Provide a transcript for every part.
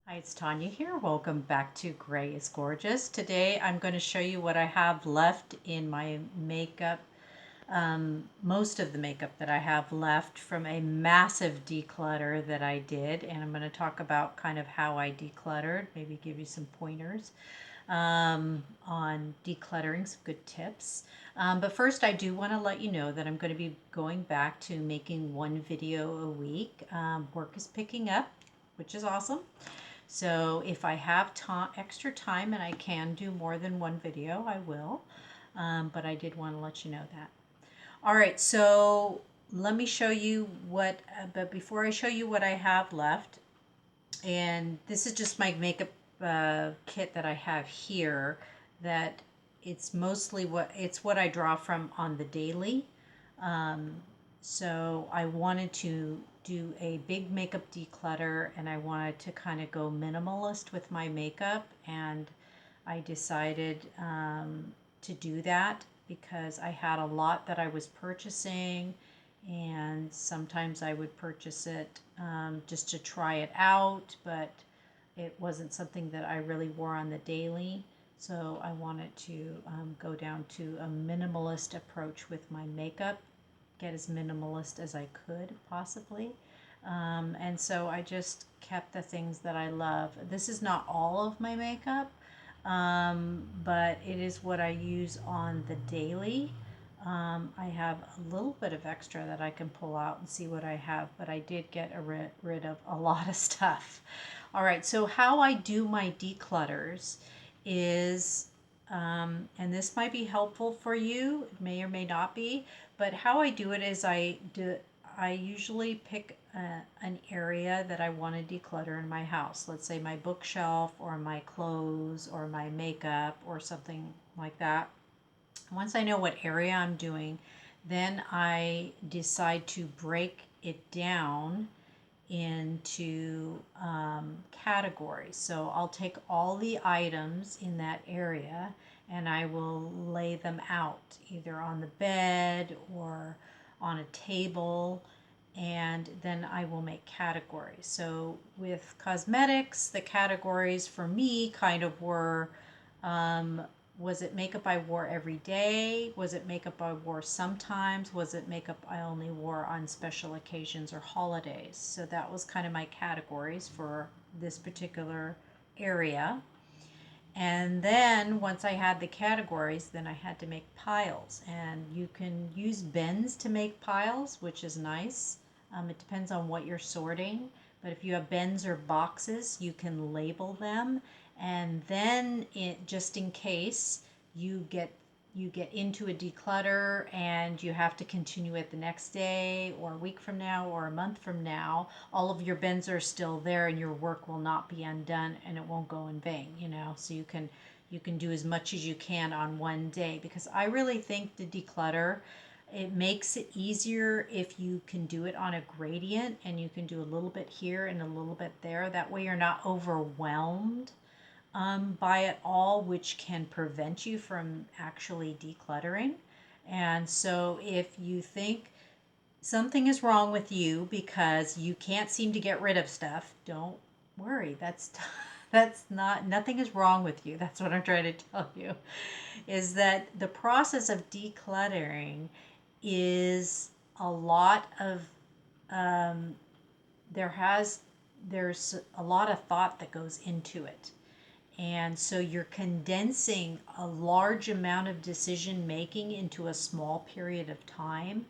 Hi, it's Tanya here. Welcome back to Gray is Gorgeous. Today I'm going to show you what I have left in my makeup, most of the makeup that I have left from a massive declutter that I did. And I'm going to talk about kind of how I decluttered, maybe give you some pointers on decluttering, some good tips. But first, I do want to let you know that I'm going to be going back to making one video a week. Work is picking up, which is awesome. So if I have extra time and I can do more than one video, I will. But I did want to let you know that. All right, so let me show you but before I show you what I have left, and this is just my makeup kit that I have here, that it's what I draw from on the daily. Um, so I wanted to do a big makeup declutter and I wanted to kind of go minimalist with my makeup, and I decided to do that because I had a lot that I was purchasing, and sometimes I would purchase it just to try it out, but it wasn't something that I really wore on the daily. So I wanted to go down to a minimalist approach with my makeup, get as minimalist as I could possibly. And so I just kept the things that I love. This is not all of my makeup, but it is what I use on the daily. I have a little bit of extra that I can pull out and see what I have, but I did get rid of a lot of stuff. All right, so how I do my declutters is, and this might be helpful for you, it may or may not be, but how I do it is I usually pick an area that I want to declutter in my house. Let's say my bookshelf or my clothes or my makeup or something like that. Once I know what area I'm doing, then I decide to break it down into categories. So I'll take all the items in that area and I will lay them out either on the bed or on a table, and then I will make categories. So with cosmetics, the categories for me kind of were, um, was it makeup I wore every day? Was it makeup I wore sometimes? Was it makeup I only wore on special occasions or holidays? So that was kind of my categories for this particular area. And then once I had the categories, then I had to make piles. And you can use bins to make piles, which is nice. It depends on what you're sorting. But if you have bins or boxes, you can label them. And then just in case you get into a declutter and you have to continue it the next day or a week from now or a month from now, all of your bins are still there and your work will not be undone and it won't go in vain, so you can do as much as you can on one day, because I really think the declutter, it makes it easier if you can do it on a gradient and you can do a little bit here and a little bit there. That way you're not overwhelmed by it all, which can prevent you from actually decluttering. And so if you think something is wrong with you because you can't seem to get rid of stuff, don't worry. That's not, nothing is wrong with you. That's what I'm trying to tell you. Is that the process of decluttering is a lot of um, there has there's a lot of thought that goes into it. And so you're condensing a large amount of decision making into a small period of time.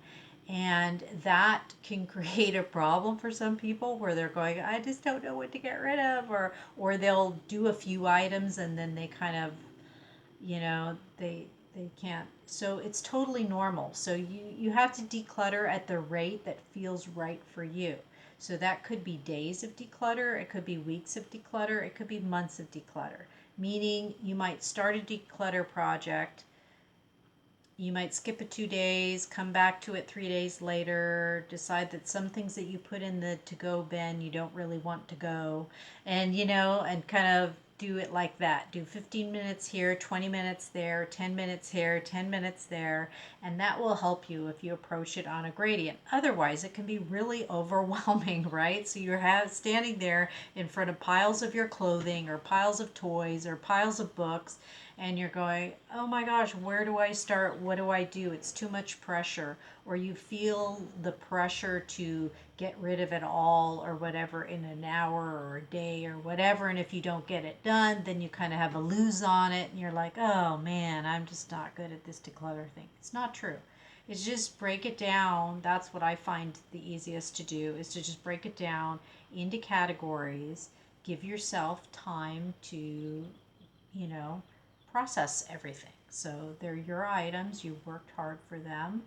And that can create a problem for some people where they're going, I just don't know what to get rid of, or they'll do a few items and then they kind of, they can't. So it's totally normal. So you have to declutter at the rate that feels right for you. So that could be days of declutter, it could be weeks of declutter, it could be months of declutter. Meaning you might start a declutter project, you might skip it 2 days, come back to it 3 days later, decide that some things that you put in the to go bin you don't really want to go, and and kind of do it like that. Do 15 minutes here, 20 minutes there, 10 minutes here, 10 minutes there, and that will help you if you approach it on a gradient. Otherwise, it can be really overwhelming, right? So you're standing there in front of piles of your clothing or piles of toys or piles of books, and you're going, oh my gosh, where do I start? What do I do? It's too much pressure. Or you feel the pressure to get rid of it all or whatever in an hour or a day or whatever. And if you don't get it done, then you kind of have a lose on it. And you're like, oh man, I'm just not good at this declutter thing. It's not true. It's just break it down. That's what I find the easiest to do, is to just break it down into categories. Give yourself time to, process everything. So they're your items. You worked hard for them.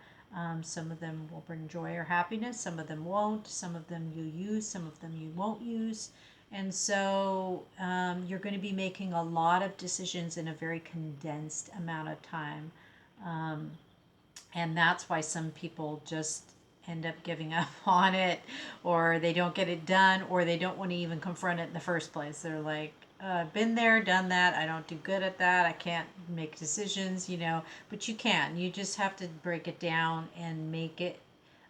Some of them will bring joy or happiness. Some of them won't. Some of them you'll use. Some of them you won't use. And so you're going to be making a lot of decisions in a very condensed amount of time. Um, and that's why some people just end up giving up on it, or they don't get it done, or they don't want to even confront it in the first place. They're like, been there, done that. I don't do good at that. I can't make decisions, but you can. You just have to break it down and make it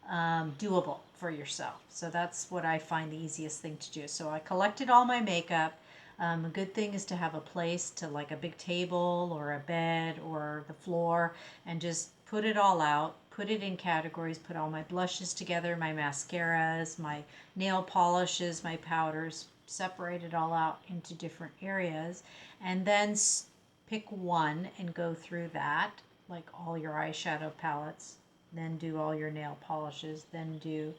doable for yourself. So that's what I find the easiest thing to do. So I collected all my makeup. A good thing is to have a place to, like a big table or a bed or the floor, and just put it all out, put it in categories, put all my blushes together, my mascaras, my nail polishes, my powders, separate it all out into different areas, and then pick one and go through that, like all your eyeshadow palettes, then do all your nail polishes, then do,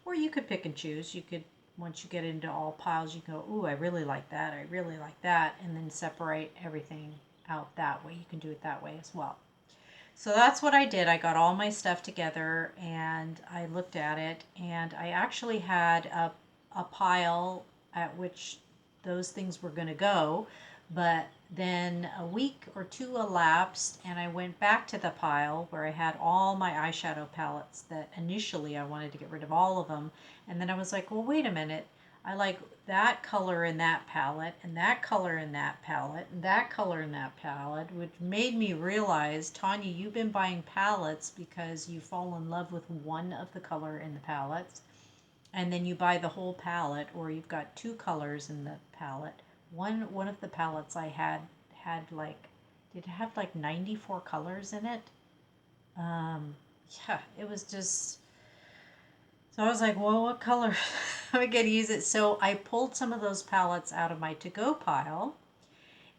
or you could pick and choose. You could, once you get into all piles, you go, ooh, I really like that, I really like that, and then separate everything out that way. You can do it that way as well. So that's what I did. I got all my stuff together and I looked at it, and I actually had a pile at which those things were going to go, but then a week or two elapsed and I went back to the pile where I had all my eyeshadow palettes that initially I wanted to get rid of all of them. And then I was like, well, wait a minute. I like that color in that palette, and that color in that palette, and that color in that palette, which made me realize, Tanya, you've been buying palettes because you fall in love with one of the color in the palettes, and then you buy the whole palette, or you've got two colors in the palette. One of the palettes I had like, did it have like 94 colors in it? Yeah, it was just. So I was like, well, what color am I going to use it? So I pulled some of those palettes out of my to-go pile,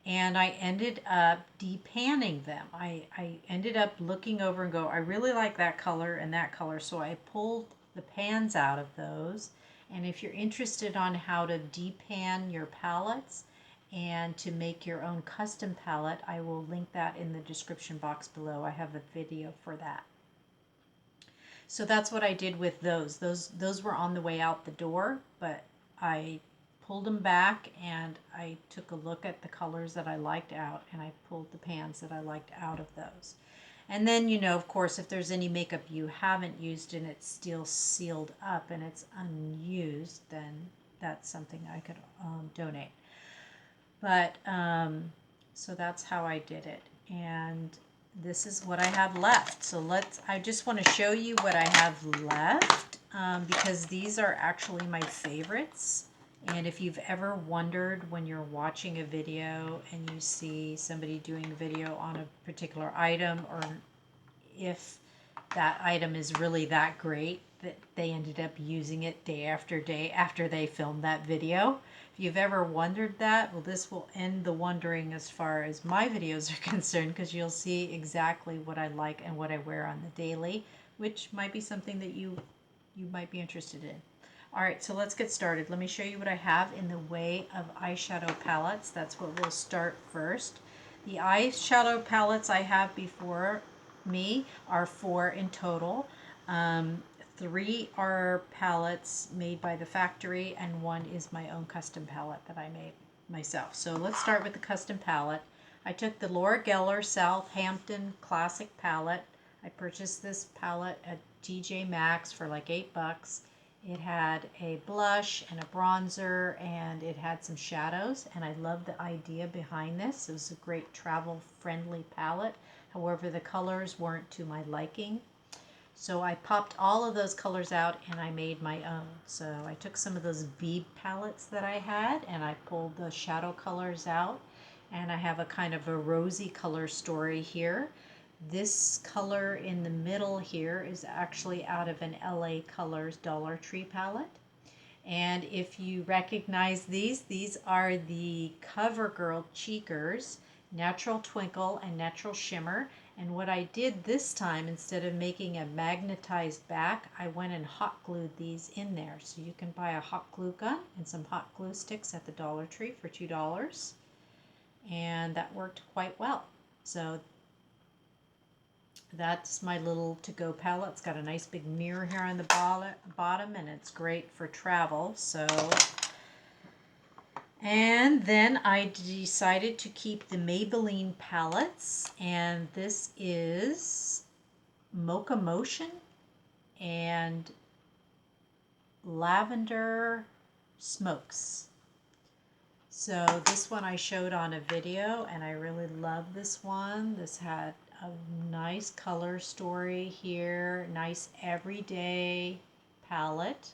and I ended up depanning them. I ended up looking over and go, I really like that color and that color. So I pulled the pans out of those. And if you're interested on how to depan your palettes and to make your own custom palette, I will link that in the description box below. I have a video for that. So that's what I did with those. Those were on the way out the door, but I pulled them back and I took a look at the colors that I liked out, and I pulled the pans that I liked out of those. And then, of course, if there's any makeup you haven't used and it's still sealed up and it's unused, then that's something I could donate. But so that's how I did it. And this is what I have left. So I just want to show you what I have left, because these are actually my favorites. And if you've ever wondered when you're watching a video and you see somebody doing a video on a particular item, or if that item is really that great that they ended up using it day after they filmed that video. If you've ever wondered that, well, this will end the wondering as far as my videos are concerned, because you'll see exactly what I like and what I wear on the daily, which might be something that you might be interested in. All right, so let's get started. Let me show you what I have in the way of eyeshadow palettes. That's what we'll start first. The eyeshadow palettes I have before me are 4 in total. 3 are palettes made by the factory, and 1 is my own custom palette that I made myself. So let's start with the custom palette. I took the L.A Geller Southampton Classic palette. I purchased this palette at TJ Maxx for like $8. It had a blush and a bronzer, and it had some shadows, and I love the idea behind this. It was a great travel-friendly palette. However, the colors weren't to my liking. So I popped all of those colors out and I made my own. So I took some of those bead palettes that I had and I pulled the shadow colors out, and I have a kind of a rosy color story here. This color in the middle here is actually out of an L.A Colors Dollar Tree palette. And if you recognize these are the Covergirl Cheekers, Natural Twinkle and Natural Shimmer. And what I did this time, instead of making a magnetized back, I went and hot glued these in there. So you can buy a hot glue gun and some hot glue sticks at the Dollar Tree for $2. And that worked quite well. So that's my little to-go palette. It's got a nice big mirror here on the bottom, and it's great for travel. So, and then I decided to keep the Maybelline palettes, and this is Mocha Motion and Lavender Smokes. So this one I showed on a video, and I really love this one. This had a nice color story here, nice everyday palette,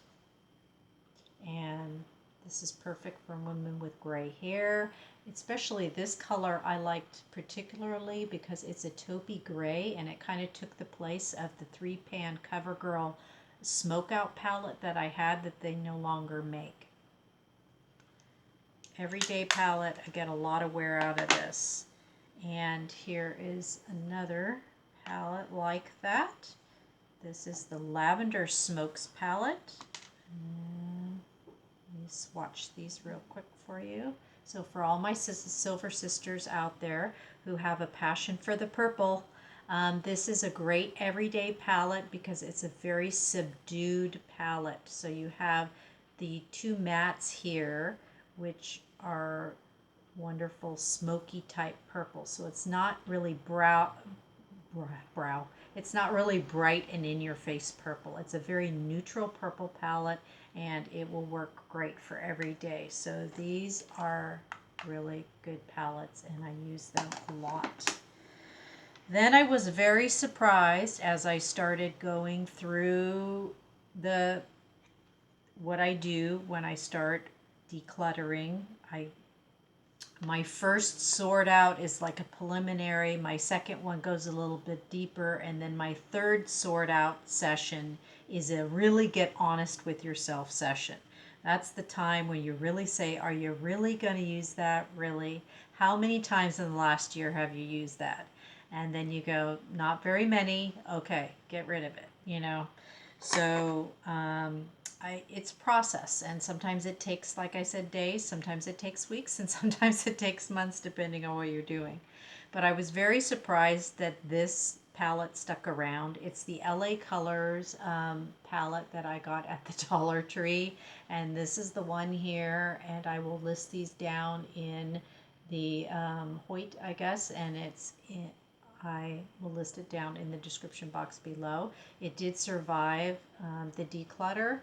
and this is perfect for women with gray hair. Especially this color I liked particularly because it's a taupey gray, and it kind of took the place of the 3-pan Covergirl Smoke Out palette that I had that they no longer make. Everyday palette, I get a lot of wear out of this. And here is another palette like that. This is the Lavender Smokes palette. Let me swatch these real quick for you. So for all my silver sisters out there who have a passion for the purple, this is a great everyday palette because it's a very subdued palette. So you have the 2 mattes here, which are wonderful smoky type purple. So it's not really it's not really bright and in your face purple. It's a very neutral purple palette, and it will work great for every day. So these are really good palettes, and I use them a lot. Then I was very surprised as I started going through what I do when I start decluttering. My first sort out is like a preliminary. My second one goes a little bit deeper. And then my third sort out session is a really get honest with yourself session. That's the time when you really say, are you really going to use that? Really? How many times in the last year have you used that? And then you go, not very many. Okay, get rid of it, you know. So it's process, and sometimes it takes, like I said, days, sometimes it takes weeks, and sometimes it takes months depending on what you're doing. But I was very surprised that this palette stuck around. It's the L.A Colors palette that I got at the Dollar Tree, and this is the one here, and I will list these down in the Haute, I guess, and I will list it down in the description box below. It did survive the declutter.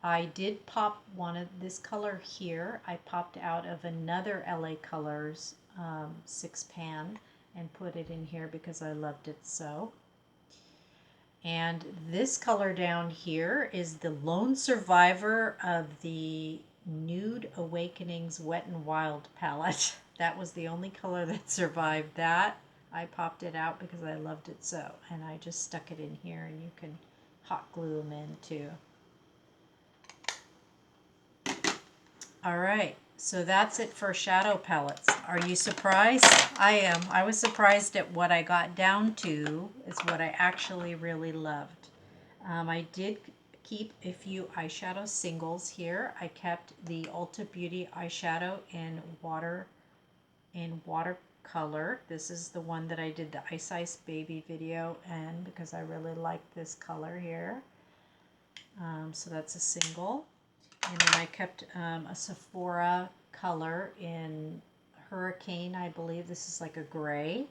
I did pop one of this color here. I popped out of another L.A Colors 6-pan and put it in here because I loved it so. And this color down here is the lone survivor of the Nude Awakenings Wet n Wild palette. That was the only color that survived that. I popped it out because I loved it so, and I just stuck it in here, and you can hot glue them in too. All right, so that's it for shadow palettes. Are you surprised? I am. I was surprised at what I got down to is what I actually really loved. I did keep a few eyeshadow singles here. I kept the Ulta Beauty eyeshadow in watercolor. This is the one that I did the Ice Ice Baby video in because I really like this color here. So that's a single. And then I kept a Sephora color in Hurricane, I believe. This is like a gray.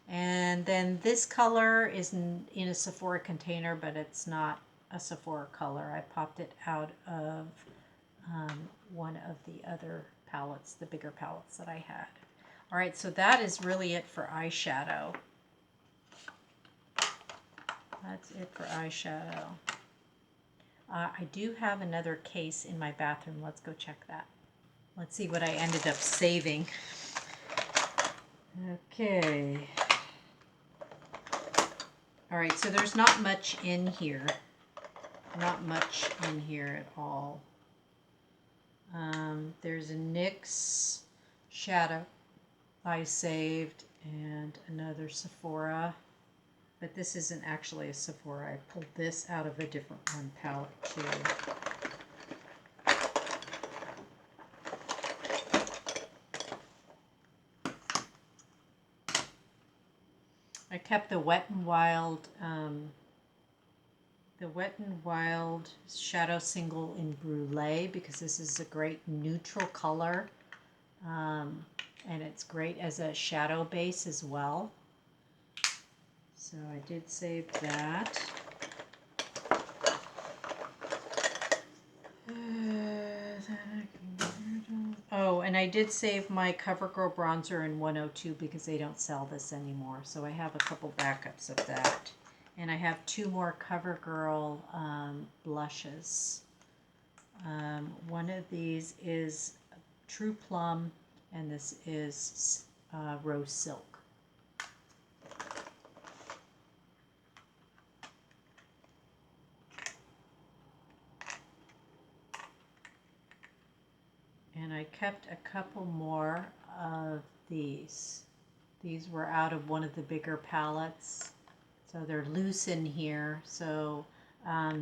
And then this color is in a Sephora container, but it's not a Sephora color. I popped it out of one of the other palettes, the bigger palettes that I had. All right, so that is really it for eyeshadow. That's it for eyeshadow. I do have another case in my bathroom. Let's go check that. Let's see what I ended up saving. Okay. All right, so there's not much in here. Not much in here at all. There's a NYX shadow I saved and another Sephora. But this isn't actually a Sephora. I pulled this out of a different one palette too. I kept the Wet n Wild Shadow Single in Brulee because this is a great neutral color. And it's great as a shadow base as well. So I did save that. Oh, and I did save my Covergirl bronzer in 102 because they don't sell this anymore. So I have a couple backups of that. And I have 2 more Covergirl blushes. One of these is True Plum, and this is Rose Silk. And I kept a couple more of these. These were out of one of the bigger palettes. So they're loose in here. So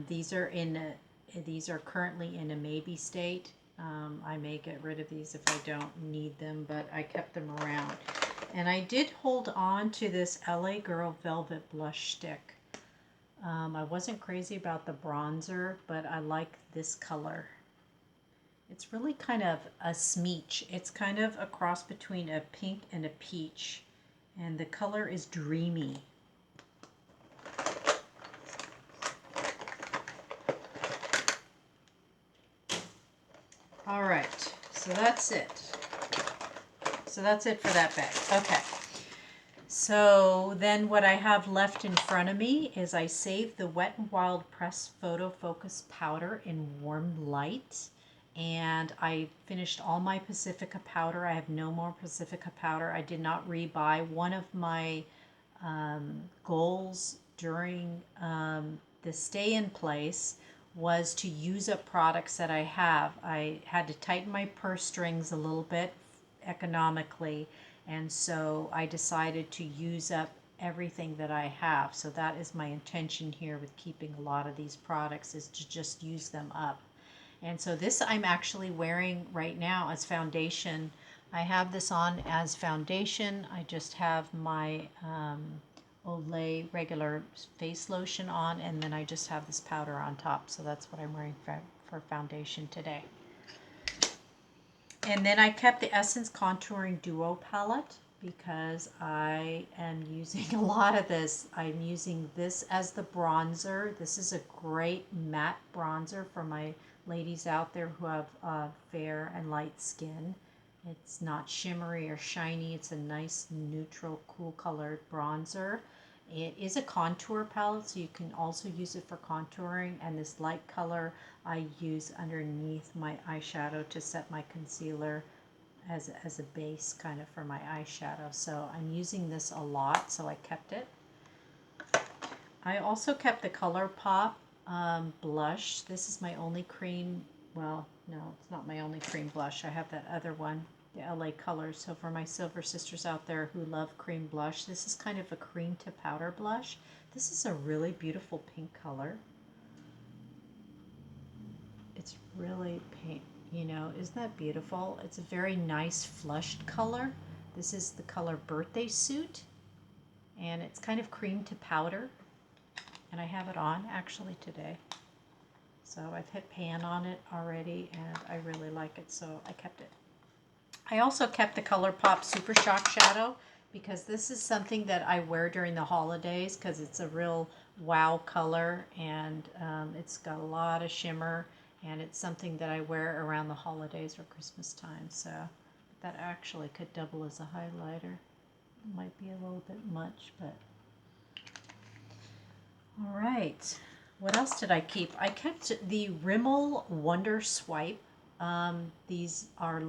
these are currently in a maybe state. I may get rid of these if I don't need them, but I kept them around. And I did hold on to this L.A Girl Velvet Blush Stick. I wasn't crazy about the bronzer, but I like this color. It's really kind of a smeech. It's kind of a cross between a pink and a peach. And the color is Dreamy. All right, so that's it. So that's it for that bag. Okay. So then what I have left in front of me is I saved the Wet n Wild Pressed Photo Focus Powder in Warm Light. And I finished all my Pacifica powder. I have no more Pacifica powder. I did not rebuy. One of my goals during the stay in place was to use up products that I have. I had to tighten my purse strings a little bit economically, and so I decided to use up everything that I have. So that is my intention here with keeping a lot of these products, is to just use them up. And so this I'm actually wearing right now as foundation. I have this on as foundation. I just have my Olay regular face lotion on, and then I just have this powder on top. So that's what I'm wearing for foundation today. And then I kept the Essence Contouring Duo palette because I am using a lot of this. I'm using this as the bronzer. This is a great matte bronzer for my ladies out there who have fair and light skin. It's not shimmery or shiny. It's a nice neutral cool colored bronzer. It is a contour palette, so you can also use it for contouring, and this light color I use underneath my eyeshadow to set my concealer as a base kind of for my eyeshadow. So I'm using this a lot, so I kept it. I also kept the Colorpop blush. This is my only cream, well, no, it's not my only cream blush. I have that other one, the L.A Colors. So for my silver sisters out there who love cream blush, this is kind of a cream to powder blush. This is a really beautiful pink color. It's really pink, you know, isn't that beautiful? It's a very nice flushed color. This is the color Birthday Suit, and it's kind of cream to powder. And I have it on actually today. So I've hit pan on it already, and I really like it, so I kept it. I also kept the Colorpop Super Shock Shadow. because this is something that I wear during the holidays because it's a real wow color, and it's got a lot of shimmer, and it's something that I wear around the holidays or Christmas time. So that actually could double as a highlighter. Might be a little bit much, but all right. What else did I keep? I kept the Rimmel Wonder Swipe. These are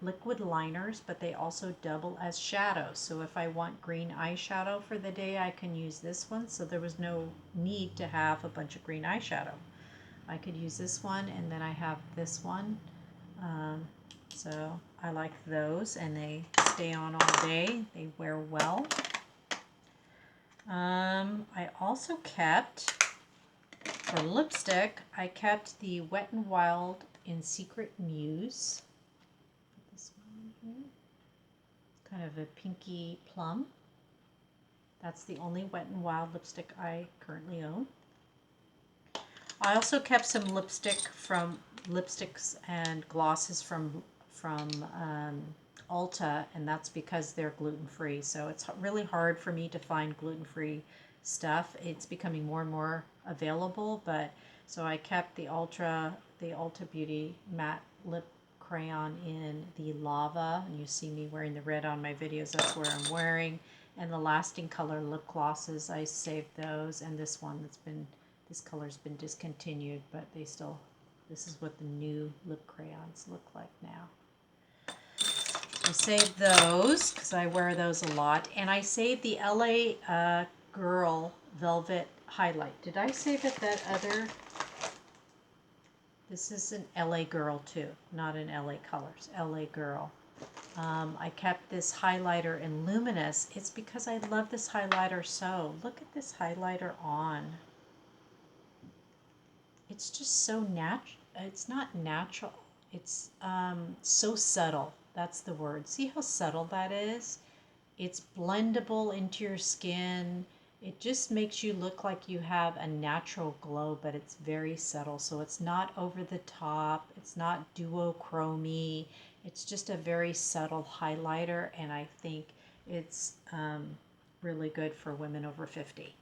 liquid liners, but they also double as shadows. So if I want green eyeshadow for the day, I can use this one. So there was no need to have a bunch of green eyeshadow. I could use this one, and then I have this one. So I like those, and they stay on all day. They wear well. I also kept, for lipstick, I kept the Wet n Wild in Secret Muse. Put this one in here. It's kind of a pinky plum. That's the only Wet n Wild lipstick I currently own. I also kept some lipsticks and glosses from Ulta, and that's because they're gluten-free. So it's really hard for me to find gluten-free stuff. It's becoming more and more available, but so I kept the Ulta Beauty matte lip crayon in the lava, and you see me wearing the red on my videos. That's where I'm wearing. And the Lasting Color lip glosses, I saved those, and this color's been discontinued, but this is what the new lip crayons look like now. I saved those because I wear those a lot, and I saved the L.A. Girl Velvet Highlight. Did I save it that other? This is an L.A. Girl too, not an L.A. Colors. L.A. Girl. I kept this highlighter in Luminous. It's because I love this highlighter so. Look at this highlighter on. It's just so natural. It's not natural. It's so subtle. That's the word. See how subtle that is? It's blendable into your skin. It just makes you look like you have a natural glow, but it's very subtle. So it's not over the top. It's not duochrome-y. It's just a very subtle highlighter, and I think it's really good for women over 50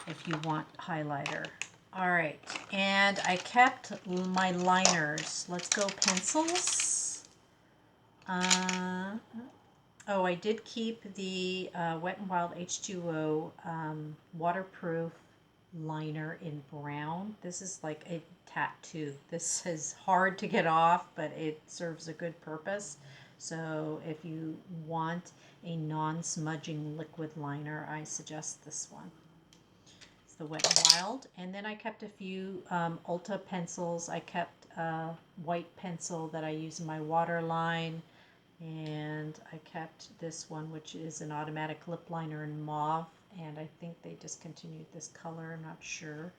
if you want highlighter. All right, and I kept my liners. Let's go pencils. Oh, I did keep the Wet n Wild H2O waterproof liner in brown. This is like a tattoo. This is hard to get off, but it serves a good purpose. So if you want a non-smudging liquid liner, I suggest this one. The Wet n Wild. And then I kept a few Ulta pencils. I kept a white pencil that I use in my waterline, and I kept this one, which is an automatic lip liner in mauve, and I think they discontinued this color. I'm not sure.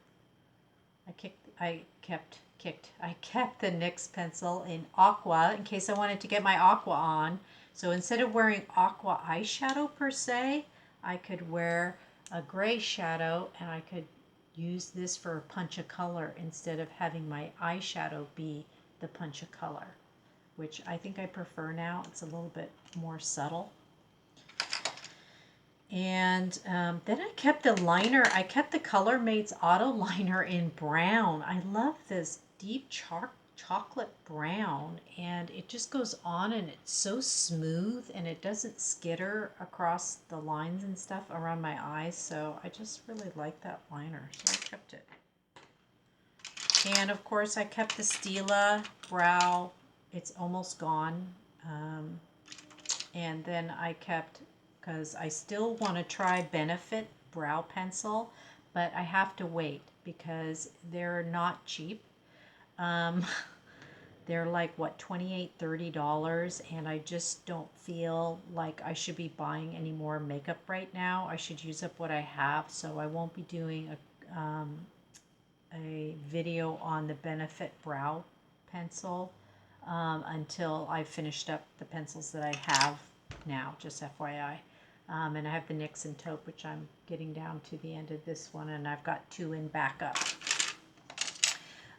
I kept the NYX pencil in aqua in case I wanted to get my aqua on. So instead of wearing aqua eyeshadow per se, I could wear a gray shadow, and I could use this for a punch of color instead of having my eyeshadow be the punch of color, which I think I prefer now. It's a little bit more subtle. And then I kept the liner. I kept the Colormates Auto Liner in brown. I love this deep chocolate brown, and it just goes on, and it's so smooth, and it doesn't skitter across the lines and stuff around my eyes. So I just really like that liner, so I kept it. And of course I kept the Stila brow. It's almost gone. And then I kept, because I still want to try Benefit brow pencil, but I have to wait because they're not cheap. They're like, what, $28, $30, and I just don't feel like I should be buying any more makeup right now. I should use up what I have, so I won't be doing a video on the Benefit brow pencil until I've finished up the pencils that I have now, just FYI. And I have the NYX and taupe, which I'm getting down to the end of this one, and I've got 2 in backup.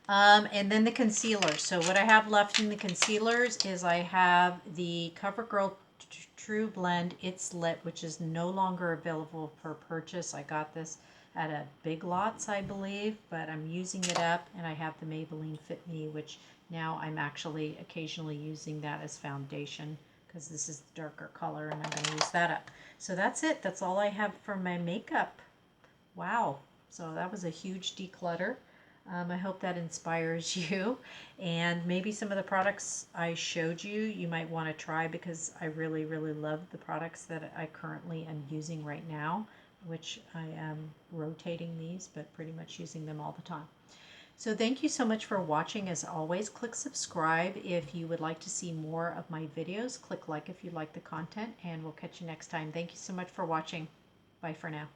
And then the concealer. So what I have left in the concealers is I have the CoverGirl True Blend It's Lit, which is no longer available for purchase. I got this at a Big Lots, I believe, but I'm using it up, and I have the Maybelline Fit Me, which now I'm actually occasionally using that as foundation because this is the darker color, and I'm going to use that up. So that's it. That's all I have for my makeup. Wow. So that was a huge declutter. I hope that inspires you, and maybe some of the products I showed you, you might want to try, because I really, really love the products that I currently am using right now, which I am rotating these, but pretty much using them all the time. So thank you so much for watching. As always, click subscribe if you would like to see more of my videos. Click like if you like the content, and we'll catch you next time. Thank you so much for watching. Bye for now.